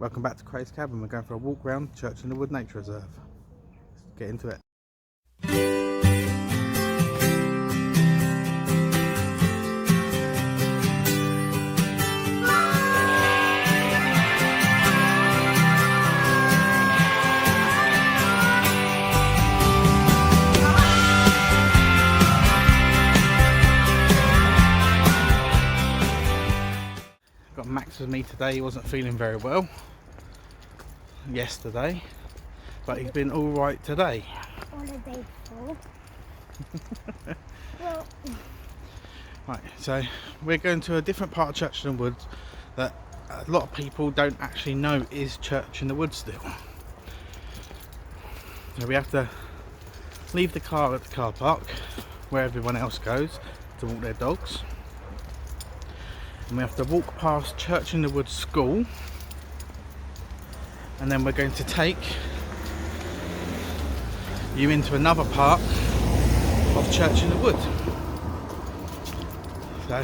Welcome back to Craig's Cabin. We're going for a walk round Church in the Wood Nature Reserve. Let's get into it. Got Max with me today. He wasn't feeling very well yesterday, but he's been all right today. On the day before. Well, Right, so we're going to a different part of Church in the Woods that a lot of people don't actually know is Church in the Woods still. So we have to leave the car at the car park where everyone else goes to walk their dogs, and we have to walk past Church in the Woods School, and then we're going to take you into another part of Church in the Wood. So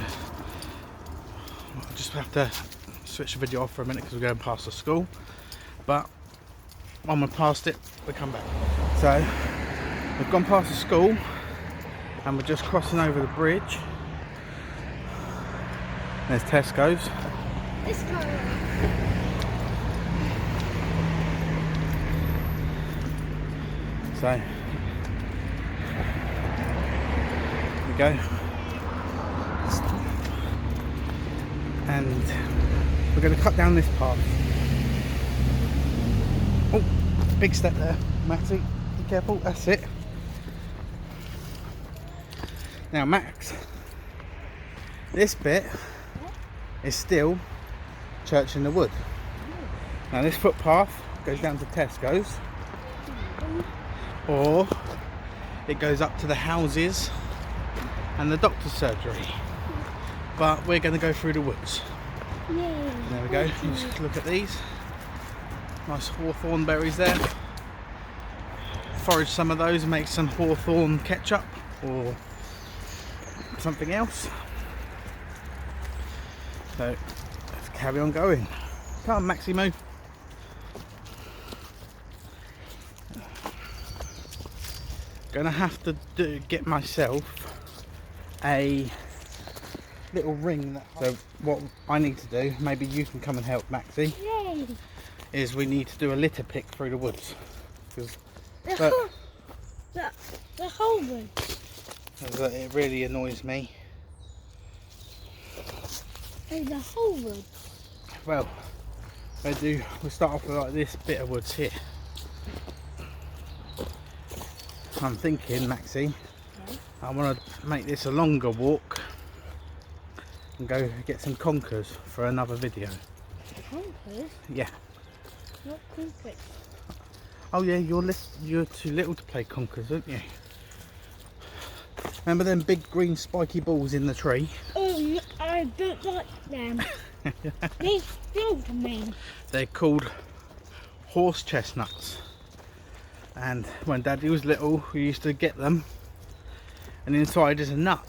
I'll just have to switch the video off for a minute because we're going past the school, but when we're past it we come back. So we've gone past the school and we're just crossing over the bridge. There's Tesco's. this time. So here we go. And we're going to cut down this path. Oh, big step there, Maxie. Be careful, that's it. Now Max, this bit is still Church in the Wood. Now this footpath goes down to Tesco's, or it goes up to the houses and the doctor's surgery, but we're going to go through the woods. Yay. There we go. Just look at these nice hawthorn berries there. Forage some of those and make some hawthorn ketchup or something else. So let's carry on going. Come on, Maxie, move. Gonna have to get myself a little ring. So what I need to do, maybe you can come and help, Maxie, Yay. is we need to do a litter pick through the woods. The whole wood. It really annoys me. Oh, the whole wood. Well, we'll start off with like this bit of woods here. I'm thinking, Maxie, I want to make this a longer walk and go get some conkers for another video. Conkers? Yeah. Not conkers. Oh yeah, you're too little to play conkers, aren't you? Remember them big green spiky balls in the tree? I don't like them. They sting to me. They're called horse chestnuts. And when Daddy was little, we used to get them, and inside is a nut.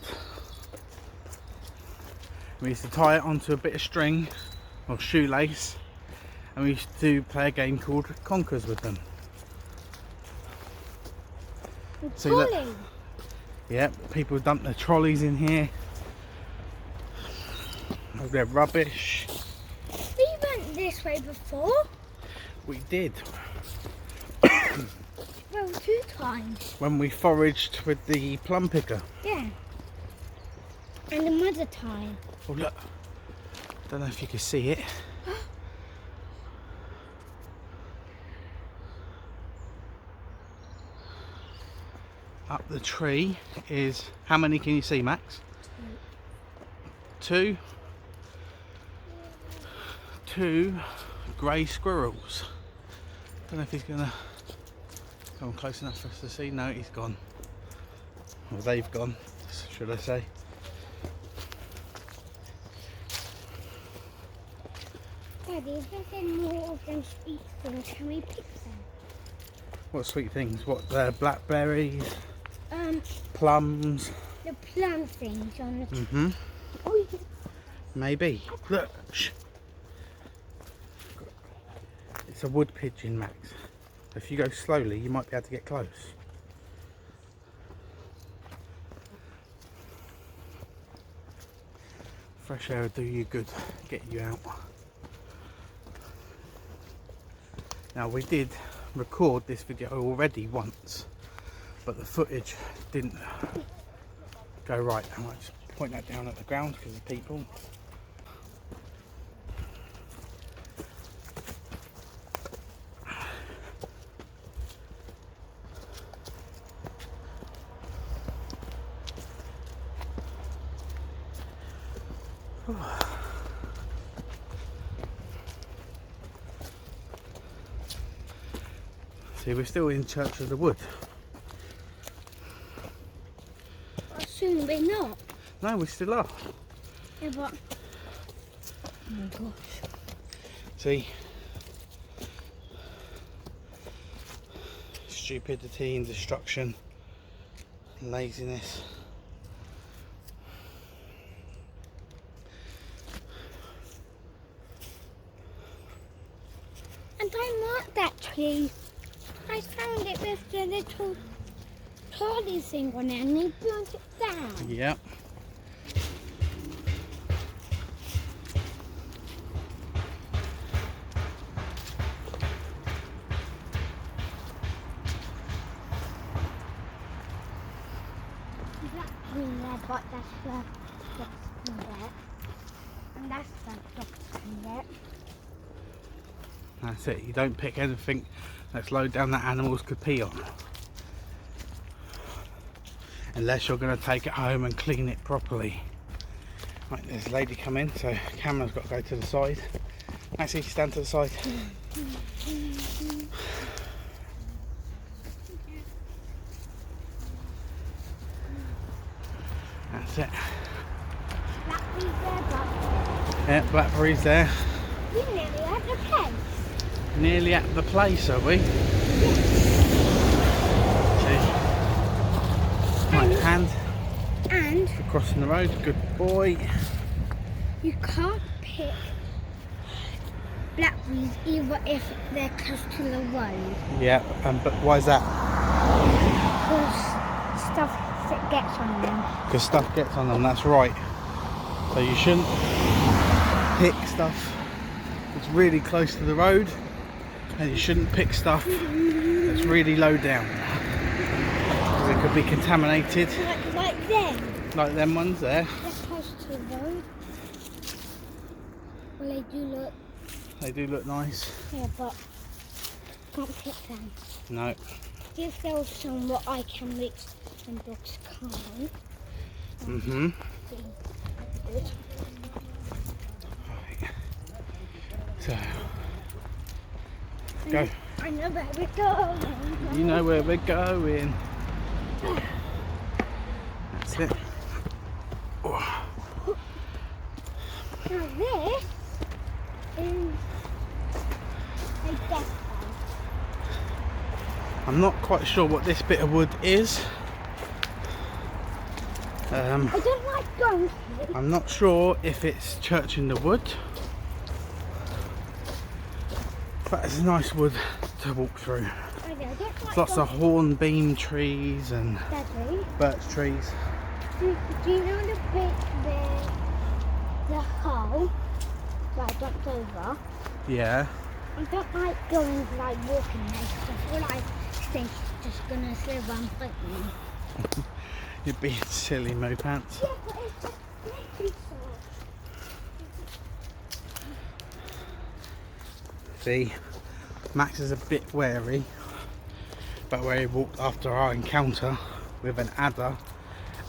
We used to tie it onto a bit of string or shoelace, and we used to play a game called conkers with them. So look, yeah, people dump their trolleys in here. They're rubbish. We went this way before. We did. Well, 2 times. When we foraged with the plum picker. Yeah. And another time. Oh look, don't know if you can see it. Up the tree is, how many can you see, Max? 2 grey squirrels. Don't know if he's gonna come close enough for us to see. No, he's gone. Or they've gone, should I say. Daddy, if there's any more of them sweet things, can we pick them? What sweet things? What, blackberries? Plums? The plum things on the Mm-hmm. Oh, Maybe. Look, shh. It's a wood pigeon, Max. If you go slowly, you might be able to get close. Fresh air will do you good, get you out. Now, we did record this video already once, but the footage didn't go right. I might just point that down at the ground because of people. See, we're still in Churchwood Wood. Soon we're not. No, we still are. Yeah, but... Oh my gosh. See? Stupidity and destruction. Laziness. And I marked that tree. I found it with the little trolley thing on it and they burnt it down. Yep. That green there, but that's the ducks in there. And that's the ducks in there. That's it. You don't pick anything that's low down that animals could pee on. Unless you're going to take it home and clean it properly. Right, there's a lady come in, so camera's got to go to the side. Actually, stand to the side. That's it. Blackberries there, but Yeah, blackberries there. we're nearly at the place. Nearly at the place, are we? See? Right, hand And for crossing the road. Good boy. you can't pick blackberries either if they're close to the road. Yeah, but why is that? Because stuff that gets on them. Because stuff gets on them, that's right. So you shouldn't pick stuff that's really close to the road, and you shouldn't pick stuff that's really low down. Because it could be contaminated. Like them. Like them ones there. They're close to the road. Well, They do look nice. yeah, but can't pick them. No. If there was some what I can reach and dogs can't. Mm-hmm. Good. Right. So, go. I know where we're going. You know where we're going. That's it. Oh. Now this is a death bed. I'm not quite sure what this bit of wood is. I don't like going here. I'm not sure if it's Church in the Wood, but it's a nice wood to walk through. I don't There's like lots of hornbeam trees and Daddy, birch trees. do you know the bit where the hole where I jumped over? Yeah. I don't like going like walking there because I feel like things just gonna slip and bite me. You're being silly, Mo Pants. Yeah, but it's just making See, Max is a bit wary about where he walked after our encounter with an adder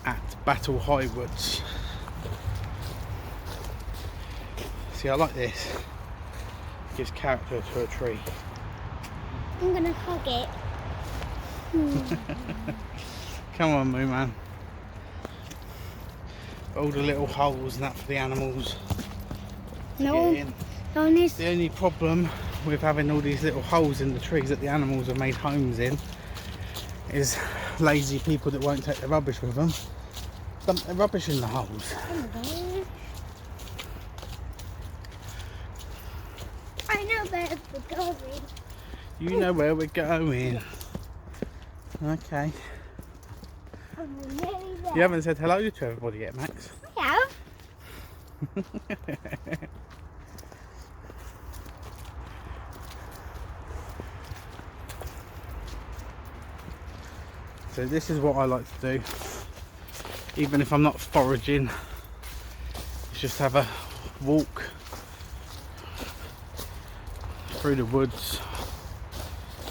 at Battle High Woods. See, I like this. It gives character to a tree. I'm gonna hug it. Come on, Moo Man. All the little holes and that for the animals to No, get in. no, this. The only problem with having all these little holes in the trees that the animals have made homes in is lazy people that won't take their rubbish with them dump their rubbish in the holes. I know where we're going. You know where we're going. Okay. I'm nearly there. You haven't said hello to everybody yet, Max. I have. So this is what I like to do, even if I'm not foraging. It's just have a walk through the woods.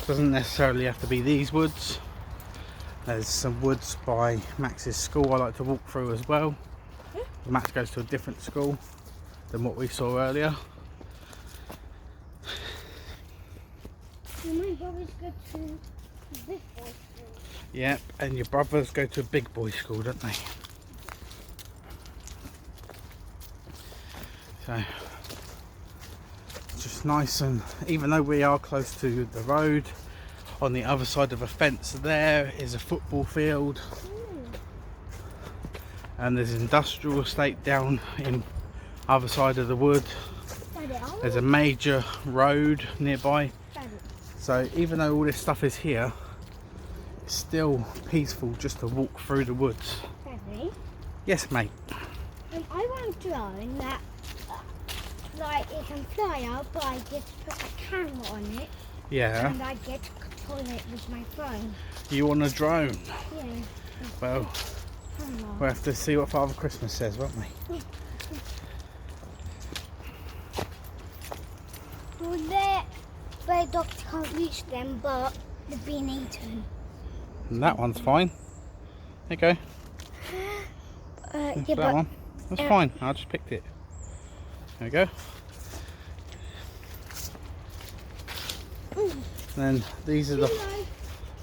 Doesn't necessarily have to be these woods. There's some woods by Max's school I like to walk through as well. Max goes to a different school than what we saw earlier. My brothers go to this boy school. Yep, and your brothers go to a big boy school, don't they? So it's just nice, and even though we are close to the road, on the other side of a fence there is a football field. And there's an industrial estate down in other side of the wood. There's a major road nearby. So even though all this stuff is here, it's still peaceful just to walk through the woods. Daddy, Yes, mate. I want a drone that, like, it can fly out, but I get to put a camera on it. Yeah. And I get to control it with my phone. You want a drone? Yeah. Well, we'll have to see what Father Christmas says, won't we? Well, the bird dogs can't reach them, but they're being eaten. And that one's fine. There you go. Yeah, that but one. That's fine. I just picked it. There we go. Then these are the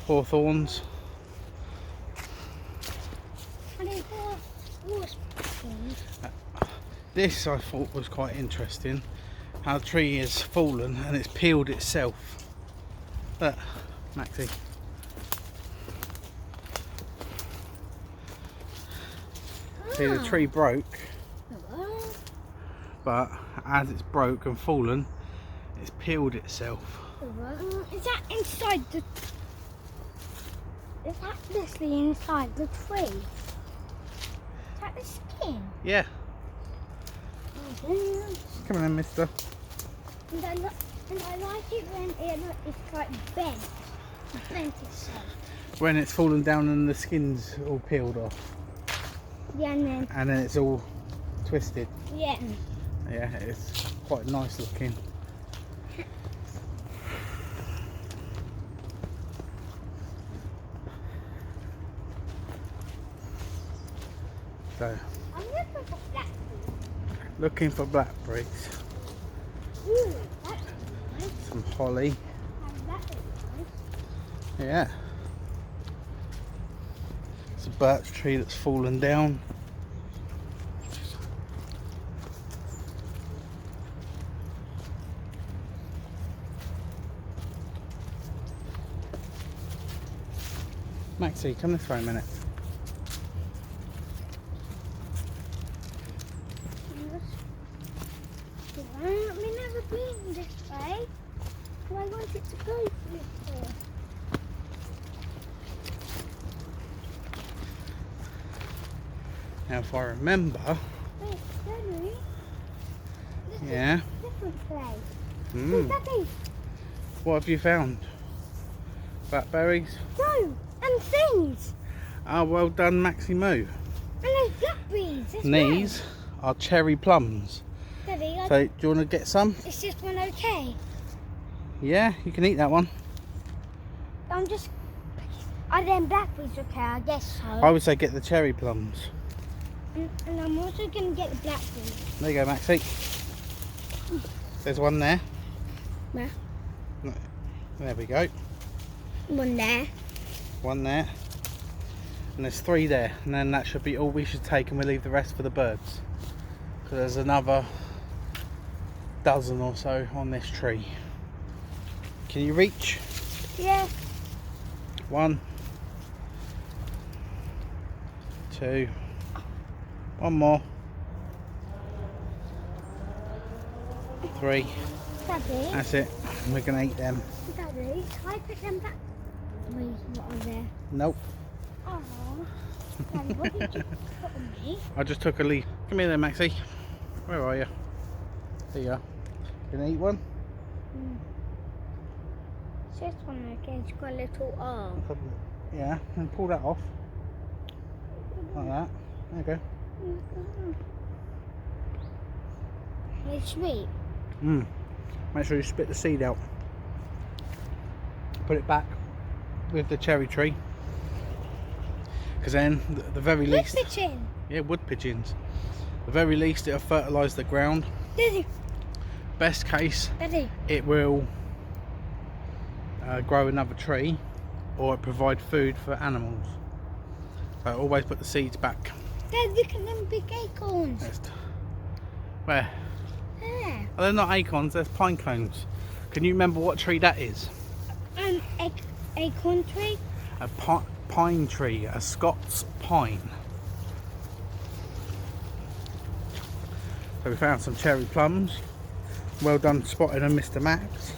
hawthorns. This I thought was quite interesting. How the tree has fallen and it's peeled itself. Look, Maxie. See, the tree broke, but as it's broke and fallen, it's peeled itself. Is that inside the... Is that literally inside the tree? Is that the skin? Yeah. Oh, Come on then, mister. and I like it when it's like bent. It's bent itself. When it's fallen down and the skin's all peeled off. Yeah, And then it's all twisted. yeah. Yeah, it's quite nice looking. So, I'm looking for blackberries. looking for blackberries. Ooh, that's nice. Some holly. And that is nice. Yeah. It's a birch tree that's fallen down. Maxie, come this way a minute. I've never been this way. So I want it to go this way. Now if I remember, Wait, Daddy. This yeah. is a different place. Mm. Daddy, What have you found? Blackberries? no, and things. Ah, well done, Maxie Moo. And there's blackberries as These are cherry plums. well. Daddy, So, do you want to get some? is this one okay? Yeah, you can eat that one. I'm just... Are them blackberries okay? I guess so. I would say get the cherry plums. And I'm also going to get the blackberries. There you go, Maxie. There's one there. Where? There we go. One there. One there. And there's 3 there. And then that should be all we should take, and we'll leave the rest for the birds. Because there's another dozen or so on this tree. Can you reach? Yeah. 1, 2, one more, 3, Daddy. That's it. We're going to eat them. Daddy, can I put them back? Wait, what are there? Nope. Oh. Daddy, what did you put on me? I just took a leaf. Come here then, Maxie. Where are you? There you are. Gonna eat one? This one, okay, it's got a little arm. Yeah, and pull that off. Like that. There you go. It's sweet. Make sure you spit the seed out. Put it back with the cherry tree. Because then, the very least... Wood pigeon. Yeah, wood pigeons. The very least, it'll fertilise the ground. Daddy. Best case, Daddy. it will grow another tree, or provide food for animals. So always put the seeds back. Dad, look at them big acorns. Where? There. Oh, they're not acorns, they're pine cones. Can you remember what tree that is? Acorn tree. A pine tree, a Scots pine. So we found some cherry plums. Well done spotting them, Mr. Max.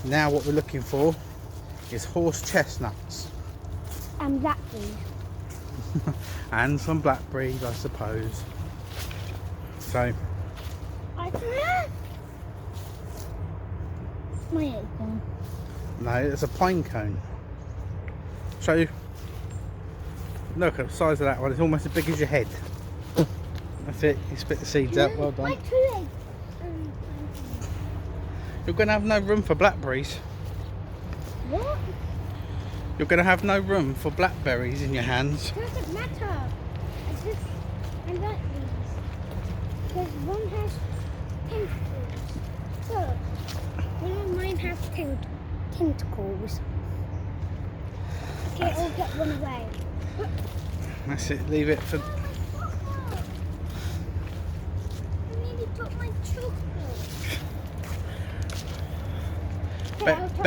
Now what we're looking for is horse chestnuts. And blackberries. And some blackberries, I suppose. So, I don't know. My acorn. no, it's a pine cone. So, look at the size of that one, it's almost as big as your head. That's it, you spit the seeds out, well done. My two eggs. You're going to have no room for blackberries. What? You're going to have no room for blackberries in your hands. It doesn't matter. I like these. Because one has tentacles. Look. One of mine has tentacles. Okay, I'll get one away. That's it, leave it for... I nearly took my chocolate.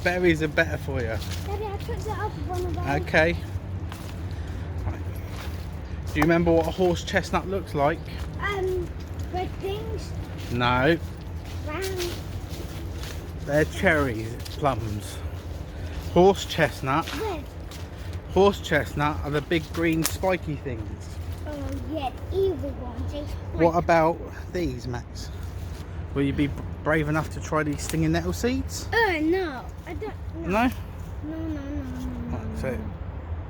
Berries are better for you. Daddy, I took the other one away. Okay. Right. Do you remember what a horse chestnut looks like? Red things. No. Round. They're cherries, plums. Horse chestnut. Red. Horse chestnut are the big green spiky things. Oh yeah, evil ones. What about these, Max? Will you be brave enough to try these stinging nettle seeds? No. I don't. No. No? No. Right, so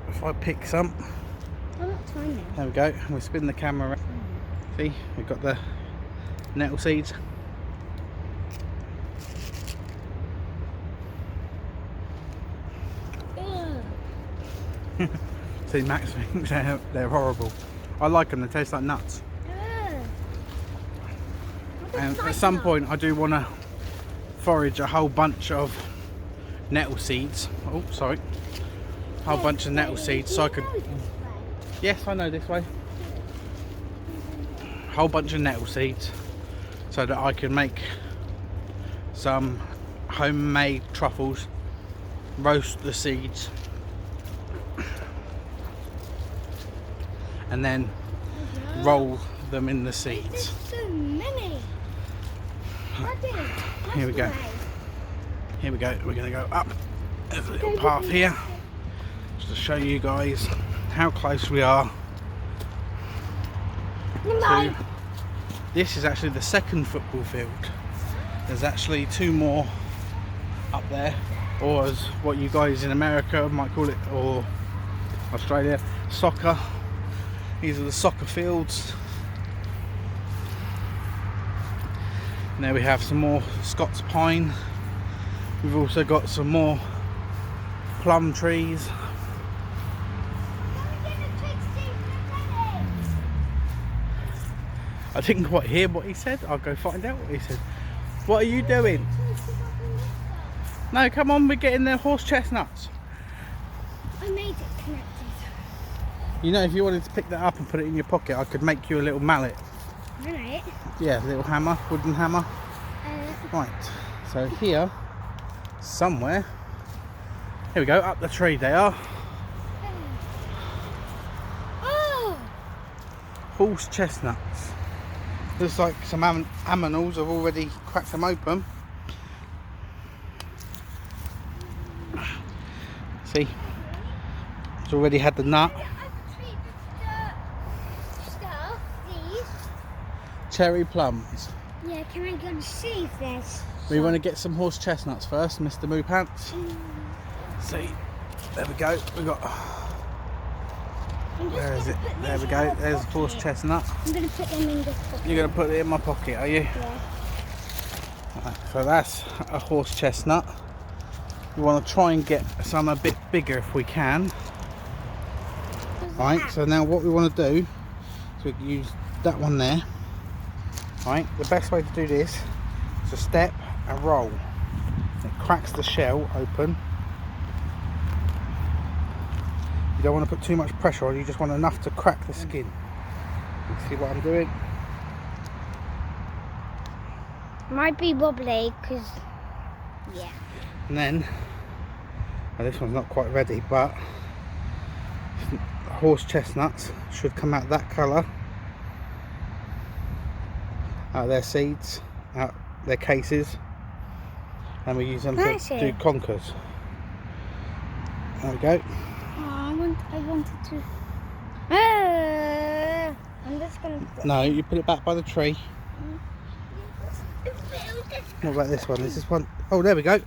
if I pick some, I'm not trying them. there we go. We'll spin the camera around. See, we've got the nettle seeds. See, Max thinks they're horrible. I like them, they taste like nuts. And at some point I do want to forage a whole bunch of nettle seeds. Oh, sorry. A whole bunch of nettle seeds so I could... Yes, I know this way. A whole bunch of nettle seeds so that I can make some homemade truffles, roast the seeds, and then roll them in the seeds. There's so many. Here we go. Here we go. We're going to go up. There's a little path here just to show you guys how close we are to... This is actually the second football field. There's actually two more up there, or as what you guys in America might call it, or Australia, soccer. These are the soccer fields. And there we have some more Scots pine. We've also got some more plum trees. I didn't quite hear what he said. I'll go find out what he said. What are you doing? No, come on, we're getting the horse chestnuts. I made it connected. You know, if you wanted to pick that up and put it in your pocket, I could make you a little mallet. Mallet? Yeah, a little hammer, wooden hammer. Right, so here, somewhere, here we go, up the tree they are. Oh! Horse chestnuts. Looks like some aminals have already cracked them open. See, it's already had the nut. Cherry plums. Yeah, can I go and see if there's... We want to get some horse chestnuts first, Mr. Moo Pants. See, there we go. We got. Where is it? There we go. There's a horse chestnut. I'm going to put them in this pocket. You're going to put it in my pocket, are you? Yeah. Right, so that's a horse chestnut. We want to try and get some a bit bigger if we can. Right, so now what we want to do is we can use that one there. Right, the best way to do this is to step and roll. It cracks the shell open. You don't want to put too much pressure on, you just want enough to crack the skin. You see what I'm doing? Might be wobbly because, yeah. And then, well, this one's not quite ready, but horse chestnuts should come out that colour. Out of their seeds, out their cases, and we use them to do conkers. There we go. Oh, I wanted to. I'm just gonna. No, you put it back by the tree. What about this one? Is this one? Oh, there we go.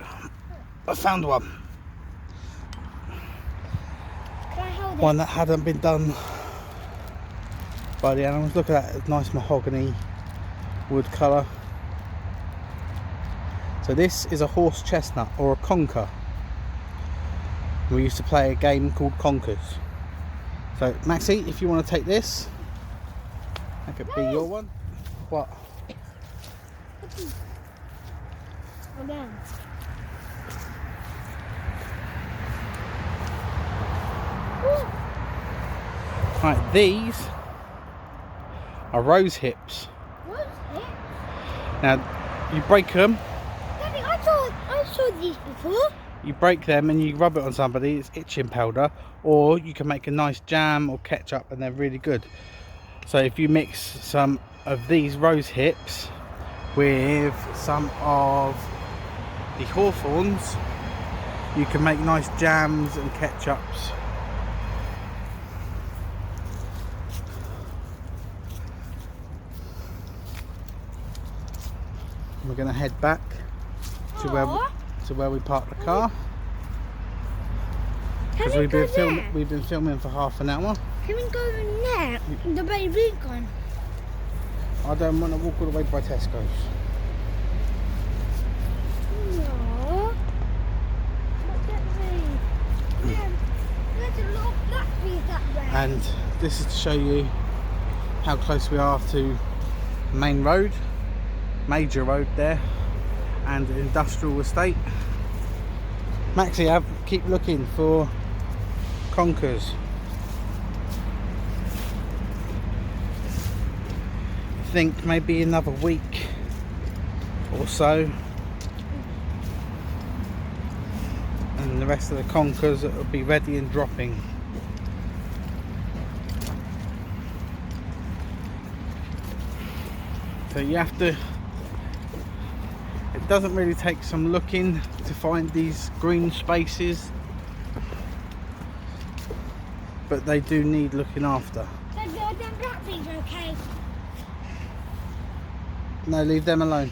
I found one. Can I hold it? One that hadn't been done by the animals. Look at that, it's nice mahogany wood colour. So this is a horse chestnut or a conker. We used to play a game called conkers. So Maxie, if you want to take this, that could be your one. What? Hold on. Right, these are rose hips. What's it? Now you break them. Daddy, I saw these before. You break them and you rub it on somebody. It's itching powder, or you can make a nice jam or ketchup, and they're really good. So if you mix some of these rose hips with some of the hawthorns, you can make nice jams and ketchups. We're going to head back to where we parked the car, because we've been filming for half an hour. Can we go in there? The baby's gone. I don't want to walk all the way by Tesco's. No. Look at me. There's a lot of blackberries that way. And this is to show you how close we are to main road, major road there, and industrial estate. Maxie, keep looking for conkers. I think maybe another week or so, and the rest of the conkers will be ready and dropping. So you have to, it doesn't really take some looking to find these green spaces, but they do need looking after. So the blackberries okay? No, leave them alone.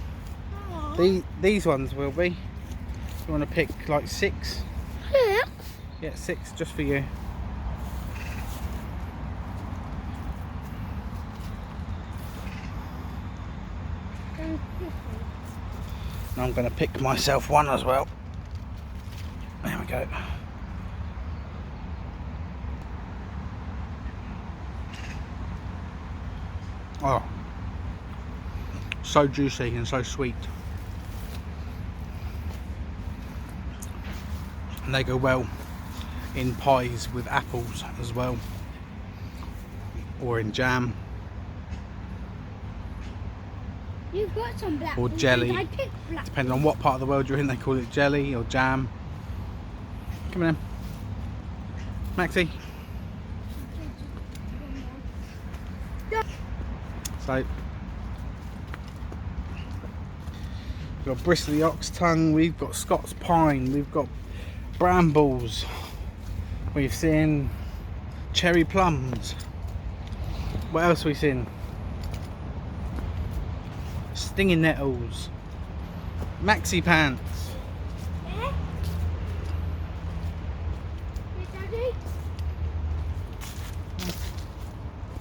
Aww. These ones will be. You want to pick like 6? Yeah. Yeah, 6 just for you. And I'm going to pick myself one as well. There we go. Oh, so juicy and so sweet. And they go well in pies with apples as well, or in jam. You've got some black Or jelly. I picked black. Depending on what part of the world you're in, they call it jelly or jam. Come on in, Maxie. So We've got bristly ox tongue, we've got Scots pine, we've got brambles, we've seen cherry plums. What else have we seen? Stinging nettles, maxi pants. Yeah? Hey, Daddy?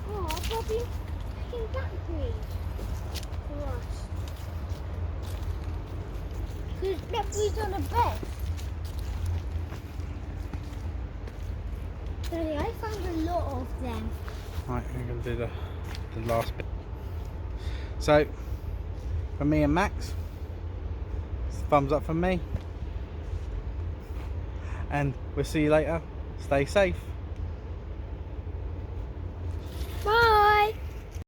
Oh, Bobby, picking blackberries for us. There's blackberries on a bed. Daddy, I found a lot of them. Right, we're going to do the last bit. So, for me and Max, it's a thumbs up from me. And we'll see you later. Stay safe.